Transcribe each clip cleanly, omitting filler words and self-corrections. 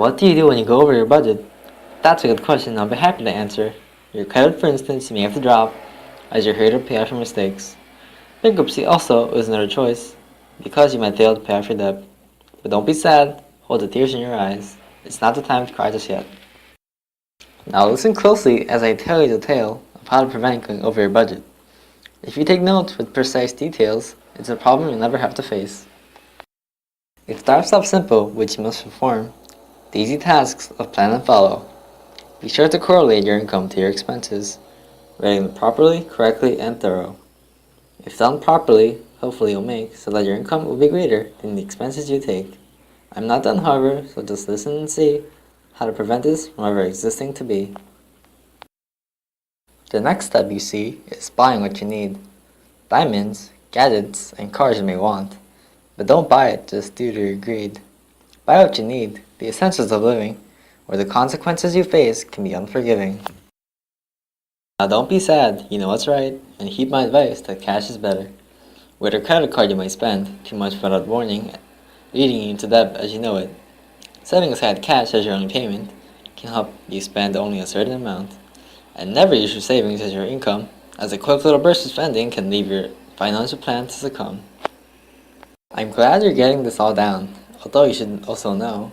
What do you do when you go over your budget? That's a good question I'll be happy to answer. Your credit, for instance, may have to drop as you're here to pay off your mistakes. Bankruptcy also is another choice because you might fail to pay off your debt. But don't be sad, hold the tears in your eyes. It's not the time to cry just yet. Now listen closely as I tell you the tale of how to prevent going over your budget. If you take notes with precise details, it's a problem you'll never have to face. It starts off simple, which you must perform the easy tasks of plan and follow. Be sure to correlate your income to your expenses, writing them properly, correctly, and thorough. If done properly, hopefully you'll make so that your income will be greater than the expenses you take. I'm not done, however, so just listen and see how to prevent this from ever existing to be. The next step you see is buying what you need. Diamonds, gadgets, and cars you may want, but don't buy it just due to your greed. Buy what you need, the essentials of living, or the consequences you face can be unforgiving. Now don't be sad, you know what's right, and heed my advice that cash is better. With a credit card you might spend too much without warning, leading you into debt as you know it. Setting aside cash as your only payment can help you spend only a certain amount. And never use your savings as your income, as a quick little burst of spending can leave your financial plan to succumb. I'm glad you're getting this all down, although you should also know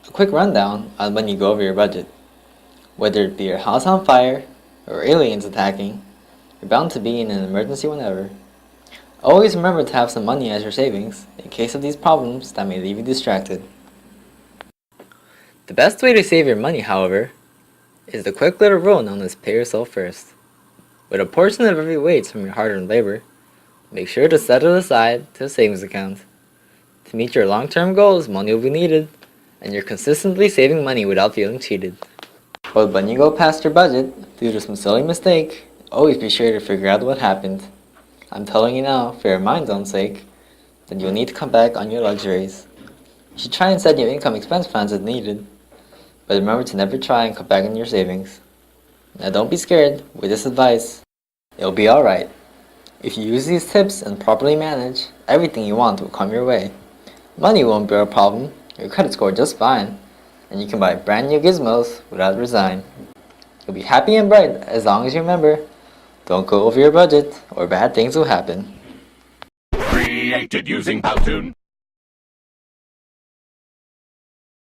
a quick rundown on when you go over your budget. Whether it be your house on fire or aliens attacking, you're bound to be in an emergency whenever. Always remember to have some money as your savings in case of these problems that may leave you distracted. The best way to save your money, however, is the quick little rule known as pay yourself first. With a portion of every wage from your hard-earned labor, make sure to set it aside to a savings account. To meet your long-term goals, money will be needed, and you're consistently saving money without feeling cheated. But when you go past your budget due to some silly mistake, always be sure to figure out what happened. I'm telling you now, for your mind's own sake, that you'll need to come back on your luxuries. You should try and set your income expense plans as needed, but remember to never try and cut back on your savings. Now don't be scared, with this advice, it'll be alright. If you use these tips and properly manage, everything you want will come your way. Money won't be a problem, your credit score just fine, and you can buy brand new gizmos without resign. You'll be happy and bright as long as you remember, don't go over your budget or bad things will happen. Created using Powtoon.